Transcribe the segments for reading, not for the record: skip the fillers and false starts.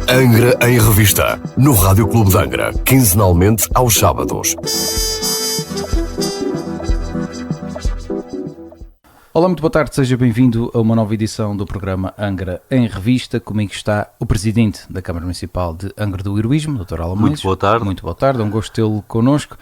Angra em Revista, no Rádio Clube de Angra, quinzenalmente aos sábados. Olá, muito boa tarde, seja bem-vindo a uma nova edição do programa Angra em Revista. Comigo está o Presidente da Câmara Municipal de Angra do Heroísmo, Dr. Alan Mendes. Muito boa tarde. Muito boa tarde, é um gosto tê-lo connosco.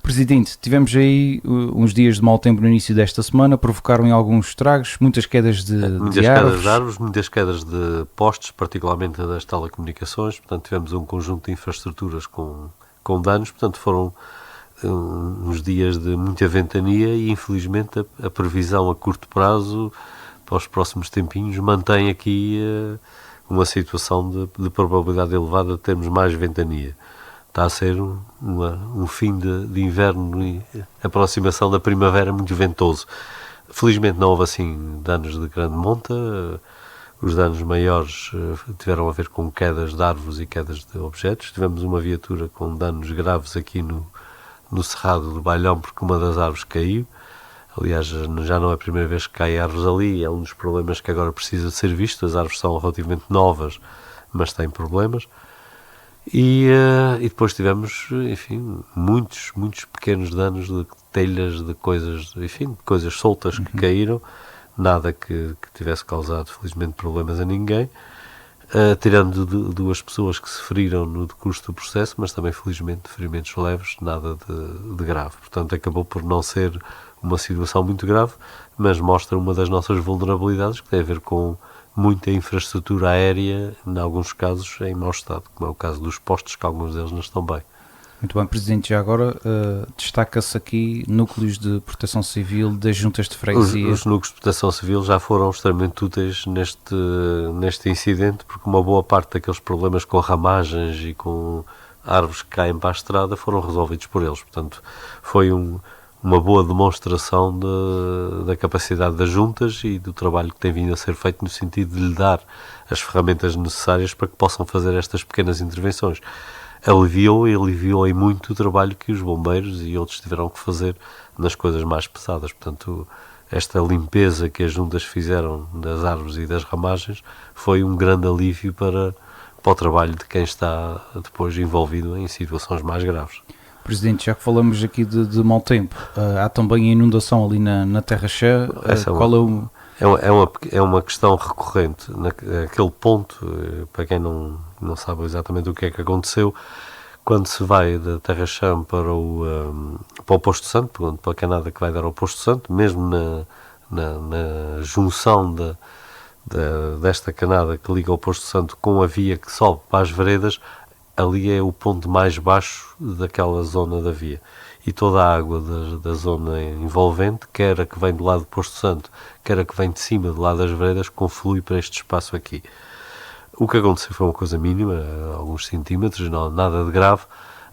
Presidente, tivemos aí uns dias de mau tempo no início desta semana, provocaram alguns estragos, muitas quedas de árvores. Muitas quedas de postes, particularmente das telecomunicações. Portanto, tivemos um conjunto de infraestruturas com danos. Portanto, foram uns dias de muita ventania e, infelizmente, a previsão a curto prazo, para os próximos tempinhos, mantém aqui uma situação de probabilidade elevada de termos mais ventania. Está a ser um fim de inverno e aproximação da primavera muito ventoso. Felizmente não houve assim danos de grande monta. Os danos maiores tiveram a ver com quedas de árvores e quedas de objetos. Tivemos uma viatura com danos graves aqui no Cerrado do Bailhão, porque uma das árvores caiu. Aliás, já não é a primeira vez que caem árvores ali. É um dos problemas que agora precisa de ser visto. As árvores são relativamente novas, mas têm problemas. E depois tivemos, enfim, muitos pequenos danos de telhas, de coisas, enfim, de coisas soltas que caíram, nada que tivesse causado, felizmente, problemas a ninguém, tirando duas pessoas que se feriram no decurso do processo, mas também, felizmente, ferimentos leves, nada de grave. Portanto, acabou por não ser uma situação muito grave, mas mostra uma das nossas vulnerabilidades, que tem a ver com muita infraestrutura aérea, em alguns casos em mau estado, como é o caso dos postos, que alguns deles não estão bem. Muito bem, Presidente, já agora destaca-se aqui núcleos de proteção civil das juntas de freguesia. Os núcleos de proteção civil já foram extremamente úteis neste incidente, porque uma boa parte daqueles problemas com ramagens e com árvores que caem para a estrada foram resolvidos por eles. Portanto, foi uma boa demonstração da capacidade das juntas e do trabalho que tem vindo a ser feito no sentido de lhe dar as ferramentas necessárias para que possam fazer estas pequenas intervenções. Aliviou em muito o trabalho que os bombeiros e outros tiveram que fazer nas coisas mais pesadas. Portanto, esta limpeza que as juntas fizeram das árvores e das ramagens foi um grande alívio para o trabalho de quem está depois envolvido em situações mais graves. Presidente, já que falamos aqui de mau tempo, há também a inundação ali na Terra Chã. É uma questão recorrente. Naquele ponto, para quem não sabe exatamente o que é que aconteceu, quando se vai da Terra Chã para o Posto Santo, para a canada que vai dar ao Posto Santo, mesmo na junção desta canada que liga ao Posto Santo com a via que sobe para as veredas, ali é o ponto mais baixo daquela zona da via. E toda a água da zona envolvente, quer a que vem do lado do Posto Santo, quer a que vem de cima, do lado das veredas, conflui para este espaço aqui. O que aconteceu foi uma coisa mínima, alguns centímetros, nada de grave.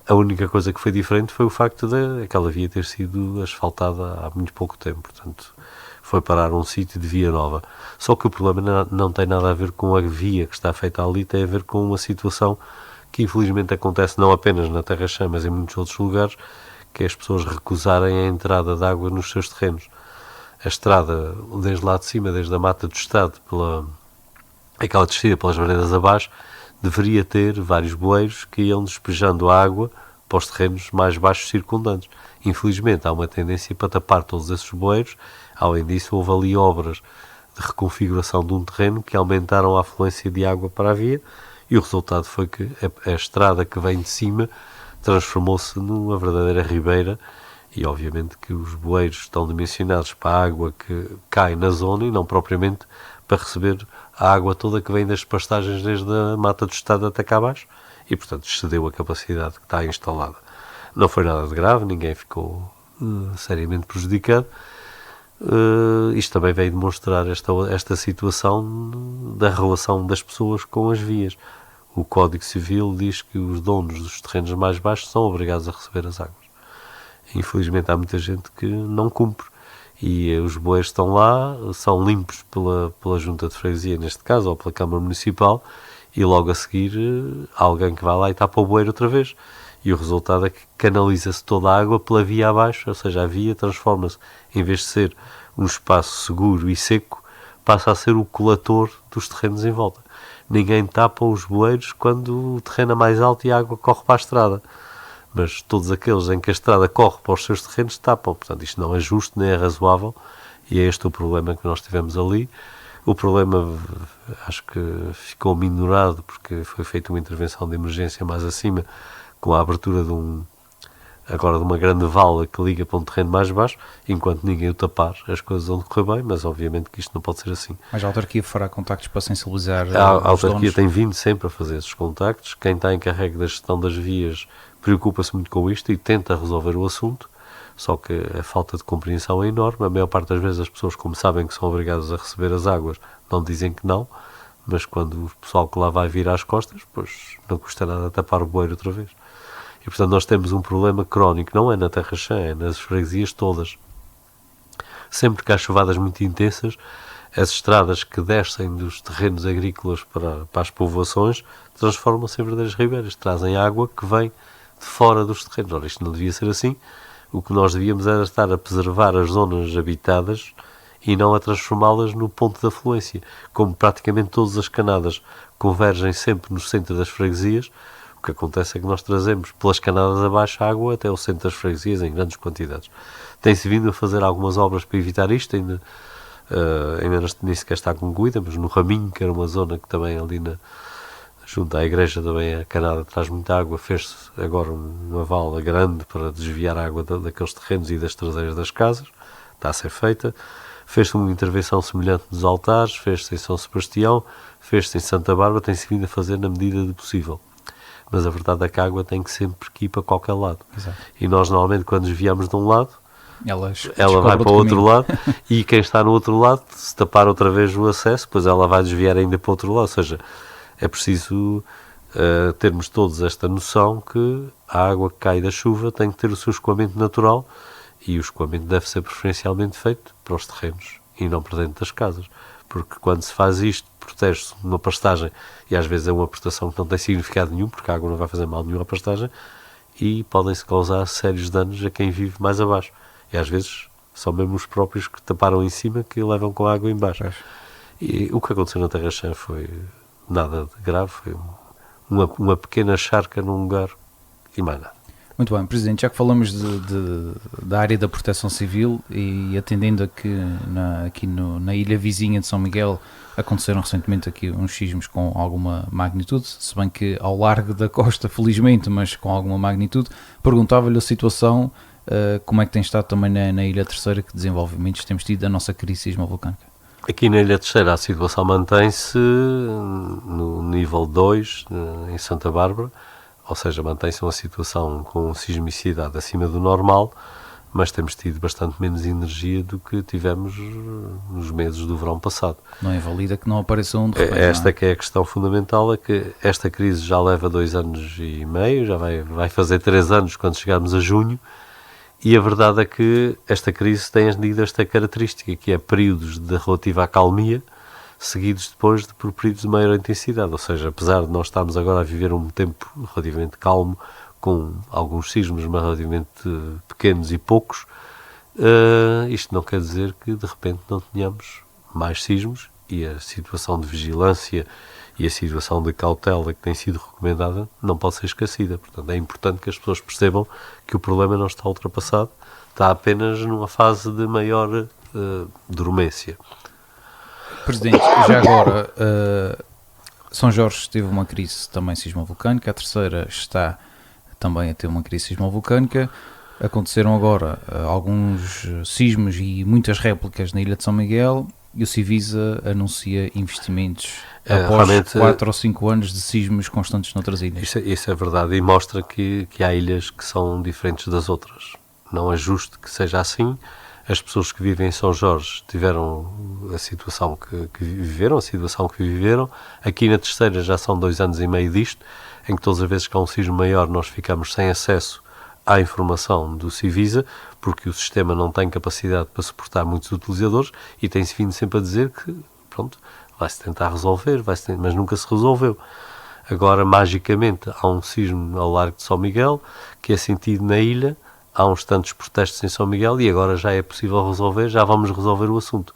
A única coisa que foi diferente foi o facto de aquela via ter sido asfaltada há muito pouco tempo. Portanto, foi parar um sítio de via nova. Só que o problema não tem nada a ver com a via que está feita ali, tem a ver com uma situação que infelizmente acontece não apenas na Terra Chã, mas em muitos outros lugares, que é as pessoas recusarem a entrada de água nos seus terrenos. A estrada, desde lá de cima, desde a Mata do Estado, aquela descida pelas veredas abaixo, deveria ter vários bueiros que iam despejando água para os terrenos mais baixos circundantes. Infelizmente, há uma tendência para tapar todos esses bueiros. Além disso, houve ali obras de reconfiguração de um terreno que aumentaram a afluência de água para a via, e o resultado foi que a estrada que vem de cima transformou-se numa verdadeira ribeira, e obviamente que os bueiros estão dimensionados para a água que cai na zona e não propriamente para receber a água toda que vem das pastagens desde a Mata do Estado até cá abaixo, e portanto excedeu a capacidade que está instalada. Não foi nada de grave, ninguém ficou seriamente prejudicado. Isto também veio demonstrar esta situação da relação das pessoas com as vias. O Código Civil diz que os donos dos terrenos mais baixos são obrigados a receber as águas. Infelizmente há muita gente que não cumpre, e os bueiros estão lá, são limpos pela Junta de Freguesia, neste caso, ou pela Câmara Municipal, e logo a seguir alguém que vai lá e tapa o bueiro outra vez. E o resultado é que canaliza-se toda a água pela via abaixo, ou seja, a via transforma-se, em vez de ser um espaço seguro e seco, passa a ser o coletor dos terrenos em volta. Ninguém tapa os bueiros quando o terreno é mais alto e a água corre para a estrada. Mas todos aqueles em que a estrada corre para os seus terrenos tapam. Portanto, isto não é justo nem é razoável, e é este o problema que nós tivemos ali. O problema, acho que ficou minorado porque foi feita uma intervenção de emergência mais acima, com a abertura de uma grande vala que liga para um terreno mais baixo. Enquanto ninguém o tapar, as coisas vão decorrer bem, mas obviamente que isto não pode ser assim. Mas a autarquia fará contactos para sensibilizar a autarquia donos? Tem vindo sempre a fazer esses contactos. Quem está encarregue da gestão das vias preocupa-se muito com isto e tenta resolver o assunto, só que a falta de compreensão é enorme. A maior parte das vezes as pessoas, como sabem que são obrigadas a receber as águas, não dizem que não, mas quando o pessoal que lá vai virar as costas, pois não custa nada tapar o bueiro outra vez. E portanto nós temos um problema crónico, não é na Terra-Chã, é nas freguesias todas. Sempre que há chuvadas muito intensas, as estradas que descem dos terrenos agrícolas para as povoações transformam-se em verdadeiras ribeiras, trazem água que vem de fora dos terrenos. Ora, isto não devia ser assim. O que nós devíamos era estar a preservar as zonas habitadas e não a transformá-las no ponto de afluência. Como praticamente todas as canadas convergem sempre no centro das freguesias, o que acontece é que nós trazemos pelas canadas abaixo água até o centro das freguesias em grandes quantidades. Tem-se vindo a fazer algumas obras para evitar isto, ainda nem sequer está concluída, mas no Raminho, que era uma zona que também ali junto à igreja também a canada traz muita água, fez-se agora uma vala grande para desviar a água daqueles terrenos e das traseiras das casas, está a ser feita. Fez-se uma intervenção semelhante nos altares, fez-se em São Sebastião, fez-se em Santa Bárbara, tem-se vindo a fazer na medida do possível. Mas a verdade é que a água tem que sempre ir para qualquer lado. Exato. E nós normalmente quando desviamos de um lado, ela vai para o outro lado, e quem está no outro lado, se tapar outra vez o acesso, depois ela vai desviar ainda para o outro lado. Ou seja, é preciso termos todos esta noção que a água que cai da chuva tem que ter o seu escoamento natural, e o escoamento deve ser preferencialmente feito para os terrenos e não para dentro das casas, porque quando se faz isto, protege-se uma pastagem, e às vezes é uma prestação que não tem significado nenhum, porque a água não vai fazer mal nenhum à pastagem, e podem-se causar sérios danos a quem vive mais abaixo. E às vezes são mesmo os próprios que taparam em cima que levam com a água em baixo. E o que aconteceu na Terra-Chã foi nada de grave, foi uma pequena charca num lugar e mais nada. Muito bem, Presidente, já que falamos da área da proteção civil e atendendo a que aqui na ilha vizinha de São Miguel aconteceram recentemente aqui uns sismos com alguma magnitude, se bem que ao largo da costa, felizmente, mas com alguma magnitude, perguntava-lhe a situação, como é que tem estado também na Ilha Terceira, que desenvolvimentos temos tido da nossa crise sismo-vulcânica? Aqui na Ilha Terceira a situação mantém-se no nível 2, em Santa Bárbara, ou seja, mantém-se uma situação com sismicidade acima do normal, mas temos tido bastante menos energia do que tivemos nos meses do verão passado. Não invalida que não apareçam de repente. Esta que é a questão fundamental, é que esta crise já leva 2 anos e meio, já vai fazer 3 anos quando chegarmos a junho, e a verdade é que esta crise tem esta característica, que é períodos de relativa acalmia, seguidos depois por períodos de maior intensidade. Ou seja, apesar de nós estarmos agora a viver um tempo relativamente calmo, com alguns sismos mas relativamente pequenos e poucos, isto não quer dizer que de repente não tenhamos mais sismos, e a situação de vigilância e a situação de cautela que tem sido recomendada não pode ser esquecida. Portanto, é importante que as pessoas percebam que o problema não está ultrapassado, está apenas numa fase de maior dormência. Presidente, já agora, São Jorge teve uma crise também sismo-vulcânica, a Terceira está também a ter uma crise sismo-vulcânica. Aconteceram agora alguns sismos e muitas réplicas na Ilha de São Miguel, e o Civisa anuncia investimentos após 4 ou 5 anos de sismos constantes noutras ilhas. Isso é verdade, e mostra que há ilhas que são diferentes das outras. Não é justo que seja assim. As pessoas que vivem em São Jorge tiveram a situação que viveram. Aqui na Terceira já são 2 anos e meio disto, em que todas as vezes que há um sismo maior nós ficamos sem acesso à informação do Civisa, porque o sistema não tem capacidade para suportar muitos utilizadores, e tem-se vindo sempre a dizer que, pronto, vai-se tentar resolver, mas nunca se resolveu. Agora, magicamente, há um sismo ao largo de São Miguel, que é sentido na ilha, há uns tantos protestos em São Miguel, e agora já é possível resolver, já vamos resolver o assunto.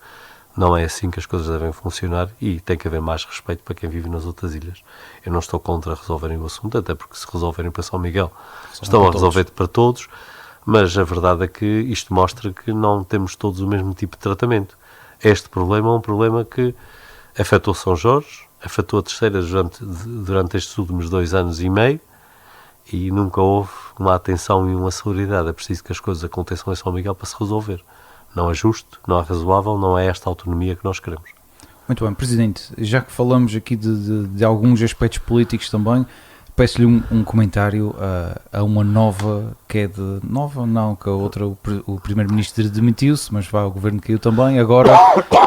Não é assim que as coisas devem funcionar e tem que haver mais respeito para quem vive nas outras ilhas. Eu não estou contra resolverem o assunto, até porque se resolverem para São Miguel, estão a resolver para todos, mas a verdade é que isto mostra que não temos todos o mesmo tipo de tratamento. Este problema é um problema que afetou São Jorge, afetou a Terceira durante estes últimos 2 anos e meio, e nunca houve uma atenção e uma solidariedade. É preciso que as coisas aconteçam em São Miguel para se resolver. Não é justo, não é razoável, não é esta autonomia que nós queremos. Muito bem, Presidente, já que falamos aqui de alguns aspectos políticos também, peço-lhe um comentário a uma nova queda, nova não, que a outra, o Primeiro-Ministro demitiu-se, mas o Governo caiu também, agora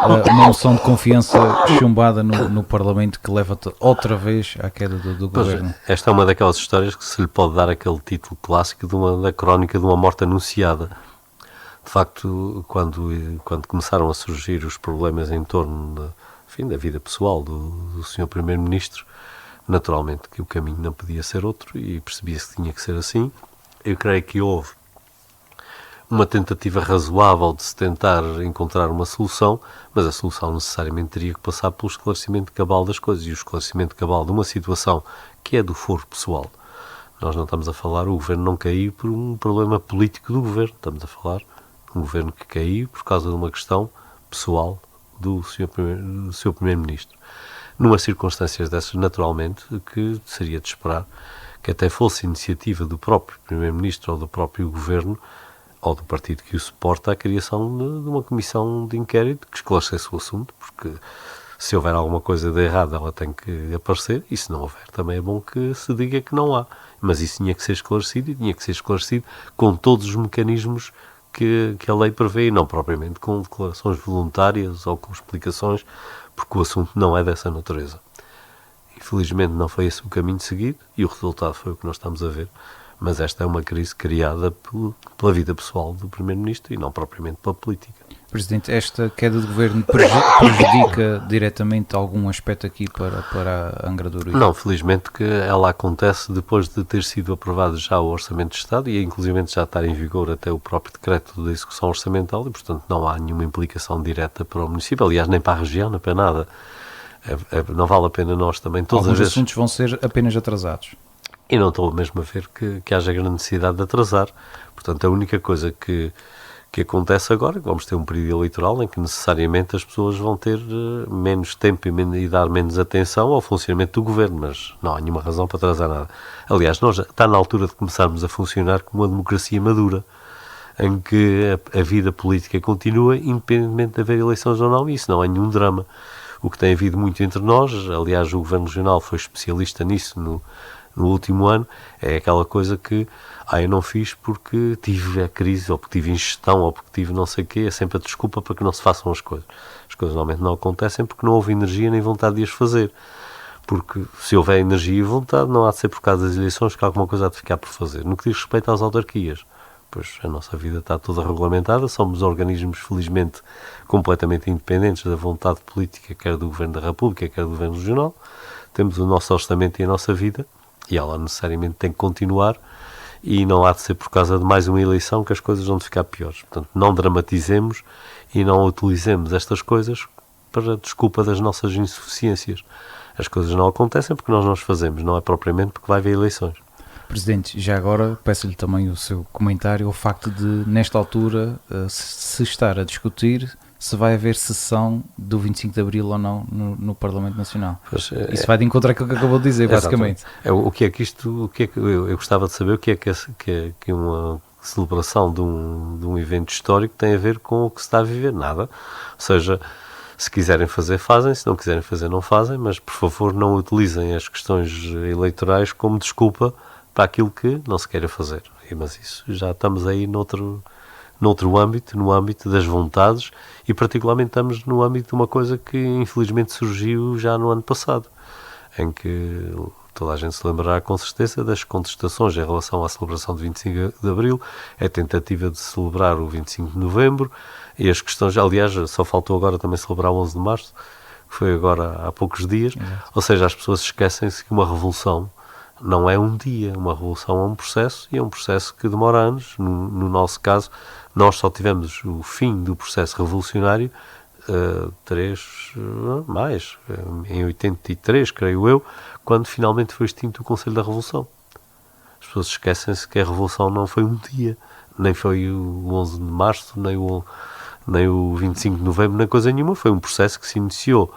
uma moção de confiança chumbada no Parlamento que leva outra vez à queda do Governo. Esta é uma daquelas histórias que se lhe pode dar aquele título clássico da crónica de uma morte anunciada. De facto, quando começaram a surgir os problemas em torno da vida pessoal do Sr. Primeiro-Ministro, naturalmente que o caminho não podia ser outro e percebia-se que tinha que ser assim. Eu creio que houve uma tentativa razoável de se tentar encontrar uma solução, mas a solução necessariamente teria que passar pelo esclarecimento cabal das coisas, e o esclarecimento cabal de uma situação que é do foro pessoal. Nós não estamos a falar, o Governo não caiu por um problema político do Governo, estamos a falar um Governo que caiu por causa de uma questão pessoal do Sr. Primeiro-Ministro. Numas circunstâncias dessas, naturalmente, que seria de esperar que até fosse iniciativa do próprio Primeiro-Ministro ou do próprio Governo ou do partido que o suporta a criação de uma comissão de inquérito que esclarecesse o assunto, porque se houver alguma coisa de errado ela tem que aparecer, e se não houver também é bom que se diga que não há. Mas isso tinha que ser esclarecido, e tinha que ser esclarecido com todos os mecanismos que a lei prevê, e não propriamente com declarações voluntárias ou com explicações, porque o assunto não é dessa natureza. Infelizmente não foi esse o caminho seguido e o resultado foi o que nós estamos a ver, mas esta é uma crise criada pela vida pessoal do Primeiro-Ministro e não propriamente pela política. Presidente, esta queda de governo prejudica diretamente algum aspecto aqui para a Angra do Heroísmo? Não, felizmente que ela acontece depois de ter sido aprovado já o Orçamento de Estado e inclusive já estar em vigor até o próprio decreto de execução orçamental e, portanto, não há nenhuma implicação direta para o município, aliás, nem para a região, nem para nada. Não vale a pena nós também todas alguns as vezes... assuntos vão ser apenas atrasados. E não estou mesmo a ver que haja grande necessidade de atrasar. Portanto, a única coisa que acontece agora é que vamos ter um período eleitoral em que necessariamente as pessoas vão ter menos tempo e dar menos atenção ao funcionamento do Governo, mas não há nenhuma razão para atrasar nada. Aliás, está na altura de começarmos a funcionar como uma democracia madura, em que a vida política continua independentemente de haver eleições ou não, e isso não é nenhum drama. O que tem havido muito entre nós, aliás, o Governo Regional foi especialista nisso no último ano, é aquela coisa que eu não fiz porque tive a crise, ou porque tive ingestão, ou porque tive não sei o quê, é sempre a desculpa para que não se façam as coisas. As coisas normalmente não acontecem porque não houve energia nem vontade de as fazer. Porque se houver energia e vontade, não há de ser por causa das eleições que alguma coisa há de ficar por fazer. No que diz respeito às autarquias, pois a nossa vida está toda regulamentada, somos organismos, felizmente, completamente independentes da vontade política, quer do Governo da República, quer do Governo Regional. Temos o nosso orçamento e a nossa vida, e ela necessariamente tem que continuar, e não há de ser por causa de mais uma eleição que as coisas vão ficar piores. Portanto, não dramatizemos e não utilizemos estas coisas para desculpa das nossas insuficiências. As coisas não acontecem porque nós não as fazemos, não é propriamente porque vai haver eleições. Presidente, já agora peço-lhe também o seu comentário ao facto de, nesta altura, se estar a discutir se vai haver sessão do 25 de Abril ou não no Parlamento Nacional. Pois, isso vai de encontro àquilo que acabou de dizer, basicamente. O que é que eu gostava de saber o que é uma celebração de um evento histórico tem a ver com o que se está a viver? Nada. Ou seja, se quiserem fazer, fazem, se não quiserem fazer, não fazem, mas por favor não utilizem as questões eleitorais como desculpa para aquilo que não se queira fazer. Mas isso, já estamos aí noutro âmbito, no âmbito das vontades, e particularmente estamos no âmbito de uma coisa que infelizmente surgiu já no ano passado, em que toda a gente se lembrará com certeza das contestações em relação à celebração de 25 de Abril, a tentativa de celebrar o 25 de Novembro, e as questões, aliás, só faltou agora também celebrar o 11 de Março, que foi agora há poucos dias. Ou seja, as pessoas esquecem-se que uma revolução não é um dia, uma revolução é um processo, e é um processo que demora anos. No nosso caso, nós só tivemos o fim do processo revolucionário mais, em 83, creio eu, quando finalmente foi extinto o Conselho da Revolução. As pessoas esquecem-se que a Revolução não foi um dia, nem foi o 11 de março, nem o 25 de novembro, nem coisa nenhuma. Foi um processo que se iniciou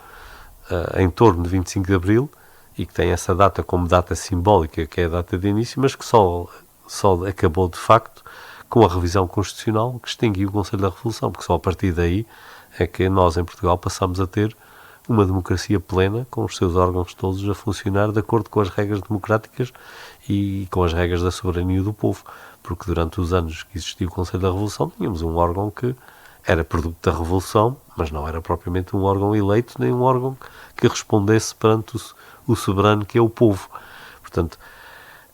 em torno de 25 de abril e que tem essa data como data simbólica, que é a data de início, mas que só acabou de facto com a revisão constitucional que extinguiu o Conselho da Revolução, porque só a partir daí é que nós em Portugal passamos a ter uma democracia plena, com os seus órgãos todos a funcionar de acordo com as regras democráticas e com as regras da soberania do povo, porque durante os anos que existiu o Conselho da Revolução tínhamos um órgão que era produto da Revolução, mas não era propriamente um órgão eleito, nem um órgão que respondesse perante o soberano que é o povo. Portanto,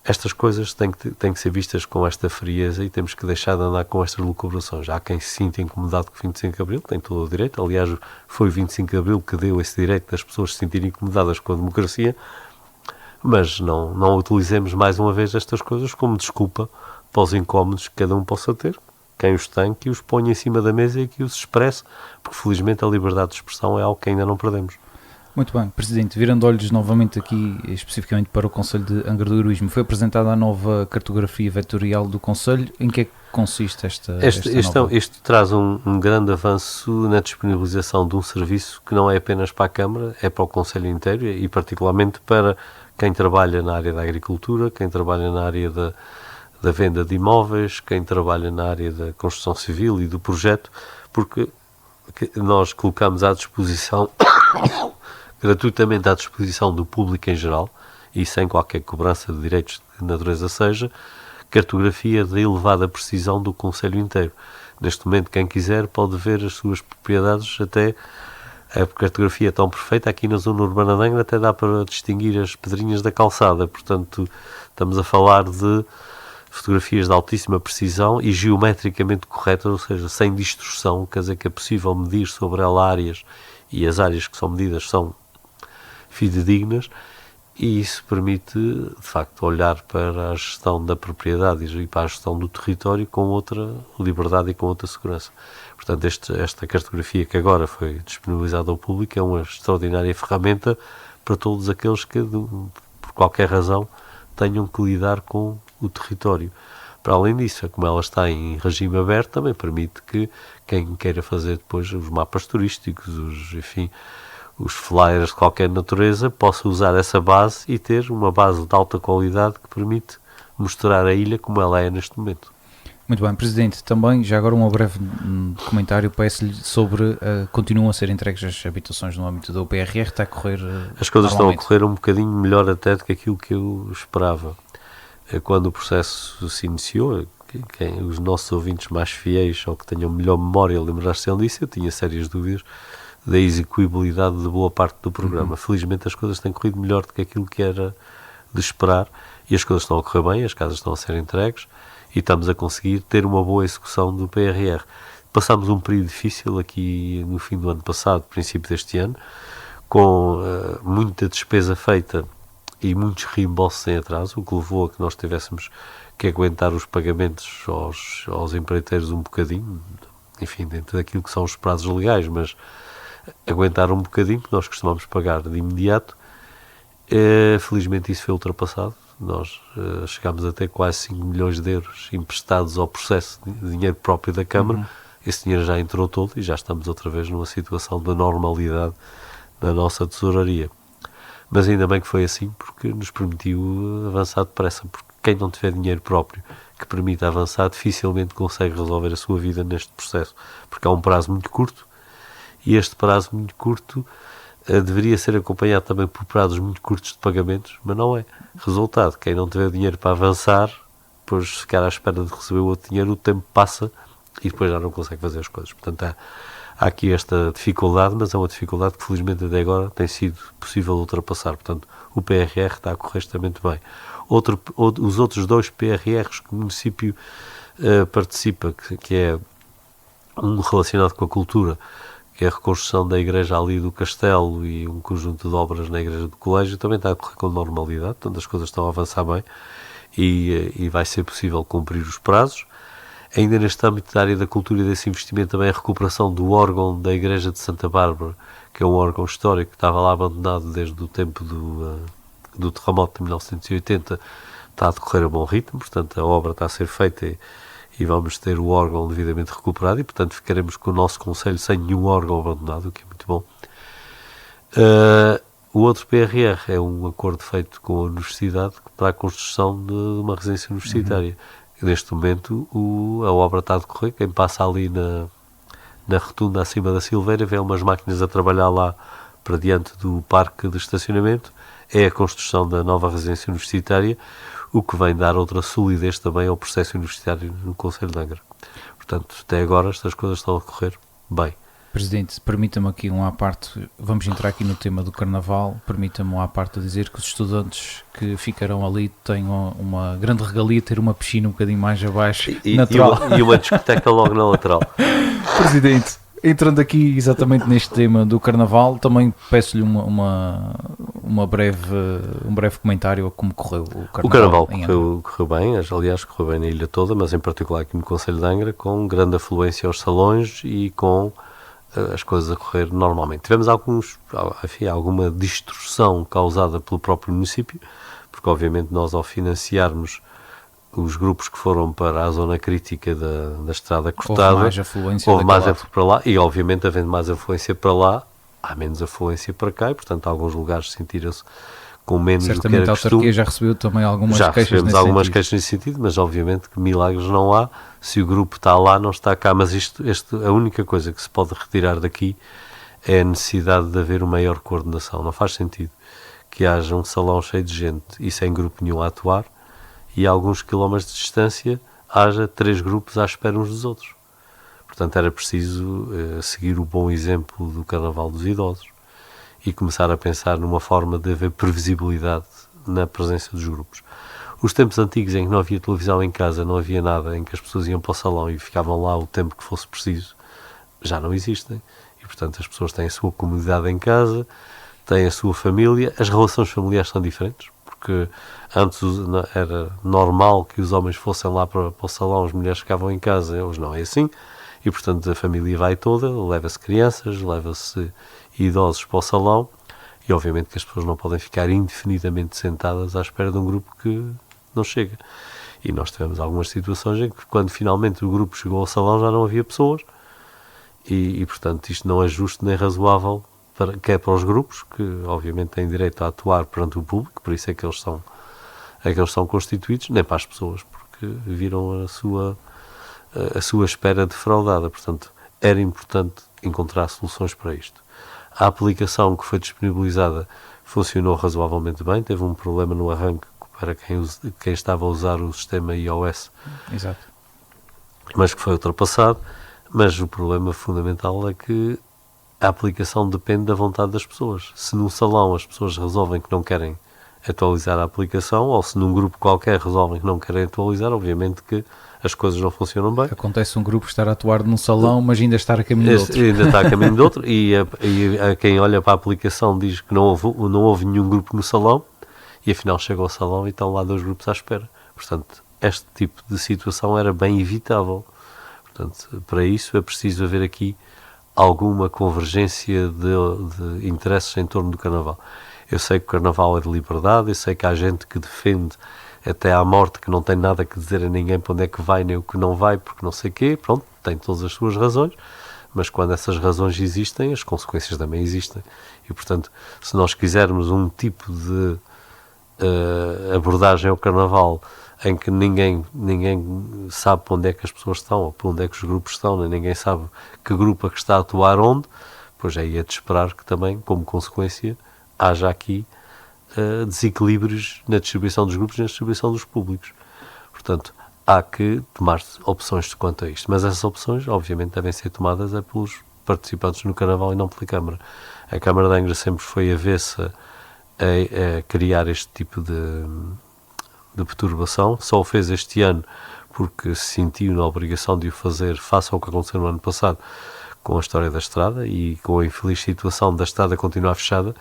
estas coisas têm que ser vistas com esta frieza e temos que deixar de andar com estas lucubrações. Há quem se sinta incomodado com o 25 de Abril, tem todo o direito. Aliás, foi o 25 de Abril que deu esse direito das pessoas se sentirem incomodadas com a democracia, mas não utilizemos mais uma vez estas coisas como desculpa para os incómodos que cada um possa ter. Quem os tem, que os ponha em cima da mesa e que os expresse, porque felizmente a liberdade de expressão é algo que ainda não perdemos. Muito bem, Presidente, virando olhos novamente aqui especificamente para o Conselho de Angra do Heroísmo, foi apresentada a nova cartografia vetorial do Conselho. Em que é que consiste esta nova? Isto traz um grande avanço na disponibilização de um serviço que não é apenas para a Câmara, é para o Conselho inteiro e particularmente para quem trabalha na área da agricultura, quem trabalha na área da venda de imóveis, quem trabalha na área da construção civil e do projeto, porque nós colocamos à disposição gratuitamente à disposição do público em geral e sem qualquer cobrança de direitos de natureza seja, cartografia de elevada precisão do Conselho inteiro. Neste momento, quem quiser pode ver as suas propriedades, até a cartografia é tão perfeita, aqui na zona urbana de Angra até dá para distinguir as pedrinhas da calçada, portanto estamos a falar de fotografias de altíssima precisão e geometricamente corretas, ou seja, sem distorção, quer dizer que é possível medir sobre ela áreas e as áreas que são medidas são fidedignas e isso permite, de facto, olhar para a gestão da propriedade e para a gestão do território com outra liberdade e com outra segurança. Portanto, esta cartografia que agora foi disponibilizada ao público é uma extraordinária ferramenta para todos aqueles que, por qualquer razão, tenham que lidar com o território. Para além disso, como ela está em regime aberto, também permite que quem queira fazer depois os mapas turísticos, os flyers de qualquer natureza, possa usar essa base e ter uma base de alta qualidade que permite mostrar a ilha como ela é neste momento. Muito bem, Presidente, também já agora um breve comentário peço-lhe sobre continuam a ser entregues as habitações no âmbito da UPRR, está a correr as coisas estão a correr um bocadinho melhor até do que aquilo que eu esperava. Quando o processo se iniciou, os nossos ouvintes mais fiéis ou que tenham melhor memória lembrar-se disso, eu tinha sérias dúvidas da execuibilidade de boa parte do programa. Felizmente as coisas têm corrido melhor do que aquilo que era de esperar e as coisas estão a correr bem, as casas estão a ser entregues e estamos a conseguir ter uma boa execução do PRR. Passámos um período difícil aqui no fim do ano passado, princípio deste ano, com muita despesa feita e muitos reembolsos em atraso, o que levou a que nós tivéssemos que aguentar os pagamentos aos empreiteiros um bocadinho, enfim, dentro daquilo que são os prazos legais, mas aguentar um bocadinho, que nós costumamos pagar de imediato. Felizmente isso foi ultrapassado. Nós chegámos a ter quase 5 milhões de euros emprestados ao processo de dinheiro próprio da Câmara. Esse dinheiro já entrou todo e já estamos outra vez numa situação de normalidade na nossa tesouraria. Mas ainda bem que foi assim, porque nos permitiu avançar depressa, porque quem não tiver dinheiro próprio que permita avançar dificilmente consegue resolver a sua vida neste processo, porque há um prazo muito curto e este prazo muito curto deveria ser acompanhado também por prazos muito curtos de pagamentos, mas não é. Resultado, quem não tiver dinheiro para avançar, depois ficar à espera de receber o outro dinheiro, o tempo passa e depois já não consegue fazer as coisas. Portanto, há aqui esta dificuldade, mas é uma dificuldade que felizmente até agora tem sido possível ultrapassar. Portanto, o PRR está a correr extremamente bem. Os outros 2 PRRs que o município participa, que é um relacionado com a cultura, que é a reconstrução da igreja ali do Castelo e um conjunto de obras na igreja do colégio, também está a correr com normalidade, portanto as coisas estão a avançar bem e vai ser possível cumprir os prazos. Ainda neste âmbito da área da cultura e desse investimento, também a recuperação do órgão da Igreja de Santa Bárbara, que é um órgão histórico que estava lá abandonado desde o tempo do terremoto de 1980, está a decorrer a bom ritmo, portanto a obra está a ser feita e vamos ter o órgão devidamente recuperado e, portanto, ficaremos com o nosso concelho sem nenhum órgão abandonado, o que é muito bom. O outro PRR é um acordo feito com a Universidade para a construção de uma residência universitária. Neste momento a obra está a decorrer, quem passa ali na rotunda acima da Silveira vê umas máquinas a trabalhar lá para diante do parque de estacionamento, é a construção da nova residência universitária, o que vem dar outra solidez também ao processo universitário no Concelho de Angra. Portanto, até agora estas coisas estão a correr bem. Presidente, permita-me aqui à parte, vamos entrar aqui no tema do Carnaval, permita-me à parte dizer que os estudantes que ficarão ali tenham uma grande regalia, ter uma piscina um bocadinho mais abaixo, natural. E uma discoteca logo na lateral. Presidente, entrando aqui exatamente neste tema do Carnaval, também peço-lhe um breve comentário a como correu o Carnaval. O Carnaval correu bem, aliás, correu bem na ilha toda, mas em particular aqui no Concelho de Angra, com grande afluência aos salões e com as coisas a correr normalmente. Tivemos alguma distorção causada pelo próprio município, porque obviamente nós, ao financiarmos os grupos que foram para a zona crítica da estrada cortada, houve mais afluência para lá, e obviamente havendo mais afluência para lá, há menos afluência para cá, e portanto alguns lugares sentiram-se com menos do que era costume. Certamente a autarquia já recebeu também algumas queixas nesse sentido. Já recebemos algumas queixas nesse sentido, mas obviamente que milagres não há. Se o grupo está lá, não está cá. Mas a única coisa que se pode retirar daqui é a necessidade de haver uma maior coordenação. Não faz sentido que haja um salão cheio de gente e sem grupo nenhum a atuar e a alguns quilómetros de distância haja 3 grupos à espera uns dos outros. Portanto, era preciso seguir o bom exemplo do Carnaval dos Idosos e começar a pensar numa forma de haver previsibilidade na presença dos grupos. Os tempos antigos em que não havia televisão em casa, não havia nada, em que as pessoas iam para o salão e ficavam lá o tempo que fosse preciso, já não existem. E, portanto, as pessoas têm a sua comunidade em casa, têm a sua família, as relações familiares são diferentes, porque antes era normal que os homens fossem lá para o salão, as mulheres ficavam em casa, hoje não é assim. E, portanto, a família vai toda, leva-se crianças, leva-se idosos para o salão e, obviamente, que as pessoas não podem ficar indefinidamente sentadas à espera de um grupo que não chega. E nós tivemos algumas situações em que, quando finalmente o grupo chegou ao salão, já não havia pessoas e portanto, isto não é justo nem razoável, quer para os grupos, que, obviamente, têm direito a atuar perante o público, por isso é que eles são constituídos, nem para as pessoas, porque viram a sua espera defraudada. Portanto, era importante encontrar soluções para isto. A aplicação que foi disponibilizada funcionou razoavelmente bem, teve um problema no arranque para quem estava a usar o sistema iOS. Exato. Mas que foi ultrapassado. Mas o problema fundamental é que a aplicação depende da vontade das pessoas. Se num salão as pessoas resolvem que não querem atualizar a aplicação, ou se num grupo qualquer resolvem que não querem atualizar, obviamente que as coisas não funcionam bem. Acontece um grupo estar a atuar num salão, mas ainda estar a caminho de outro. Ainda está a caminho de outro, e a quem olha para a aplicação diz que não houve nenhum grupo no salão, e afinal chega ao salão e estão lá 2 grupos à espera. Portanto, este tipo de situação era bem evitável. Portanto, para isso é preciso haver aqui alguma convergência de interesses em torno do Carnaval. Eu sei que o Carnaval é de liberdade, eu sei que há gente que defende até à morte que não tem nada que dizer a ninguém para onde é que vai nem o que não vai, porque não sei o quê, pronto, tem todas as suas razões, mas quando essas razões existem, as consequências também existem. E, portanto, se nós quisermos um tipo de abordagem ao Carnaval em que ninguém sabe para onde é que as pessoas estão, ou para onde é que os grupos estão, nem ninguém sabe que grupo é que está a atuar onde, pois aí é de esperar que também, como consequência, haja aqui desequilíbrios na distribuição dos grupos e na distribuição dos públicos. Portanto, há que tomar opções quanto a isto. Mas essas opções, obviamente, devem ser tomadas pelos participantes no Carnaval e não pela Câmara. A Câmara de Angra sempre foi avessa a criar este tipo de perturbação. Só o fez este ano porque se sentiu na obrigação de o fazer face ao que aconteceu no ano passado com a história da estrada e com a infeliz situação da estrada continuar fechada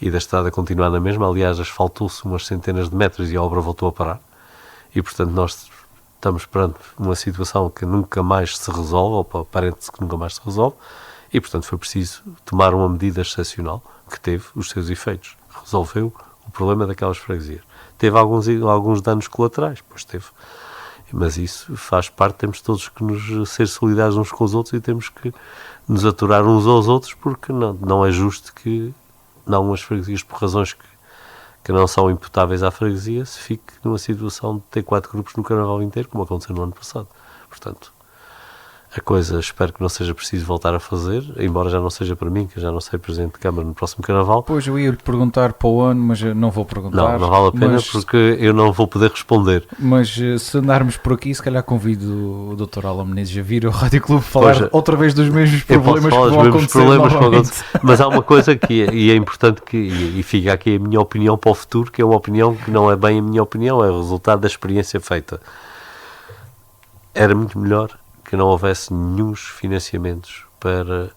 e da estrada continuar na mesma. Aliás, asfaltou-se umas centenas de metros e a obra voltou a parar. E, portanto, nós estamos perante uma situação que nunca mais se resolve, ou parece que nunca mais se resolve, e portanto foi preciso tomar uma medida excepcional que teve os seus efeitos. Resolveu o problema daquelas freguesias. Teve alguns danos colaterais, pois teve. Mas isso faz parte, temos todos que nos ser solidários uns com os outros e temos que nos aturar uns aos outros, porque não é justo que as freguesias, por razões que não são imputáveis à freguesia, se fique numa situação de ter 4 grupos no Carnaval inteiro, como aconteceu no ano passado. Portanto, a coisa, espero que não seja preciso voltar a fazer, embora já não seja para mim, que eu já não sei Presidente de Câmara no próximo Carnaval. Pois, eu ia lhe perguntar para o ano, mas não vou perguntar. Não vale a pena, porque eu não vou poder responder. Mas se andarmos por aqui, se calhar convido o Dr. Alan Menezes a vir ao Rádio Clube falar outra vez dos mesmos problemas que vão acontecer. Mas há uma coisa e é importante e fica aqui a minha opinião para o futuro, que é uma opinião que não é bem a minha opinião, é o resultado da experiência feita. Era muito melhor que não houvesse nenhum financiamentos para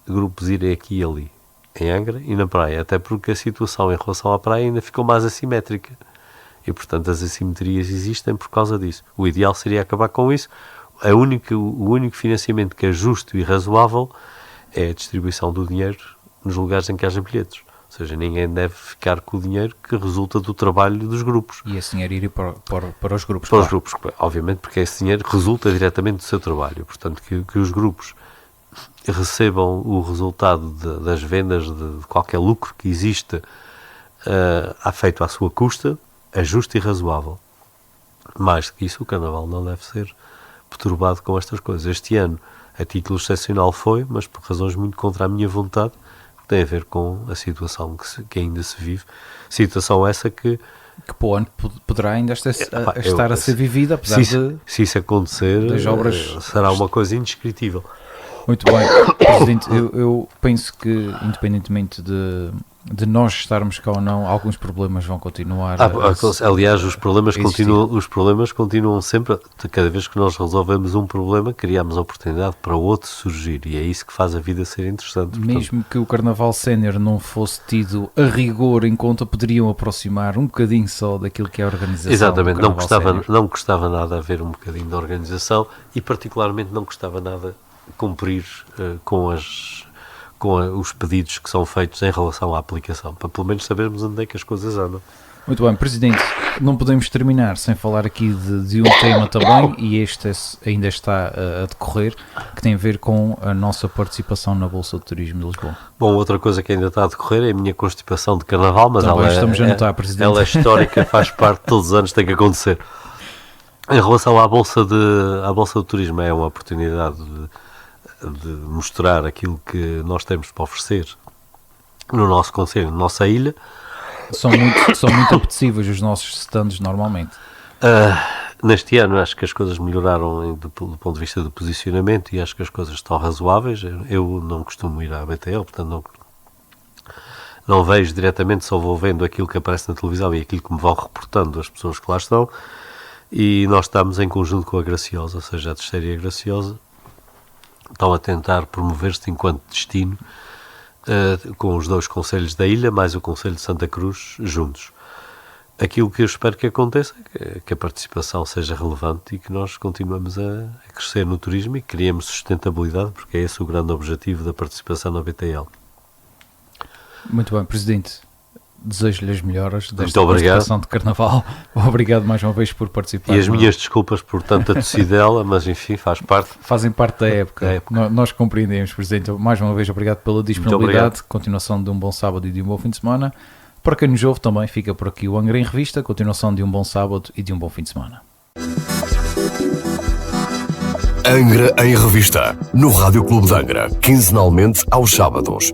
grupos irem aqui e ali, em Angra e na praia, até porque a situação em relação à praia ainda ficou mais assimétrica e, portanto, as assimetrias existem por causa disso. O ideal seria acabar com isso. O único financiamento que é justo e razoável é a distribuição do dinheiro nos lugares em que haja bilhetes. Ou seja, ninguém deve ficar com o dinheiro que resulta do trabalho dos grupos. E esse dinheiro ir para os grupos. Para os grupos, obviamente, porque esse dinheiro resulta diretamente do seu trabalho. Portanto, que os grupos recebam o resultado das vendas, de qualquer lucro que exista, feito à sua custa, é justo e razoável. Mais do que isso, o Carnaval não deve ser perturbado com estas coisas. Este ano, a título excepcional foi, mas por razões muito contra a minha vontade, tem a ver com a situação que ainda se vive. Situação essa que para o ano poderá ainda estar a ser vivida, apesar se isso acontecer, das obras, será uma coisa indescritível. Muito bem, Presidente, eu penso que, independentemente de nós estarmos cá ou não, alguns problemas vão continuar. Aliás, os problemas continuam sempre. Cada vez que nós resolvemos um problema, criamos a oportunidade para outro surgir, e é isso que faz a vida ser interessante. Mesmo que o Carnaval Sénior não fosse tido a rigor em conta, poderiam aproximar um bocadinho só daquilo que é a organização. Exatamente, não gostava nada a ver um bocadinho da organização, e particularmente não gostava nada cumprir com os pedidos que são feitos em relação à aplicação, para pelo menos sabermos onde é que as coisas andam. Muito bem, Presidente, não podemos terminar sem falar aqui de um tema também, e este ainda está a decorrer, que tem a ver com a nossa participação na Bolsa de Turismo de Lisboa. Bom, outra coisa que ainda está a decorrer é a minha constipação de Carnaval, mas estamos a notar, Presidente. Ela é histórica, faz parte, todos os anos tem que acontecer. Em relação à Bolsa de Turismo, é uma oportunidade de mostrar aquilo que nós temos para oferecer no nosso concelho, na nossa ilha. São muito apetecíveis os nossos stands normalmente. Neste ano acho que as coisas melhoraram do ponto de vista do posicionamento, e acho que as coisas estão razoáveis. Eu não costumo ir à BTL, portanto não vejo diretamente, só vou vendo aquilo que aparece na televisão e aquilo que me vão reportando as pessoas que lá estão. E nós estamos em conjunto com a Graciosa, ou seja, a Terceira e a Graciosa estão a tentar promover-se enquanto destino, com os 2 concelhos da ilha, mais o Concelho de Santa Cruz, juntos. Aquilo que eu espero que aconteça é que a participação seja relevante e que nós continuemos a crescer no turismo e que criemos sustentabilidade, porque é esse o grande objetivo da participação na BTL. Muito bem, Presidente. Desejo-lhe as melhoras desta participação de Carnaval. Obrigado mais uma vez por participar. E as minhas desculpas por tanta tossidela, mas enfim, fazem parte da época. Nós compreendemos, Presidente. Mais uma vez, obrigado pela disponibilidade. Continuação de um bom sábado e de um bom fim de semana. Para quem nos ouve também, fica por aqui o Angra em Revista. Continuação de um bom sábado e de um bom fim de semana. Angra em Revista, no Rádio Clube de Angra, quinzenalmente aos sábados.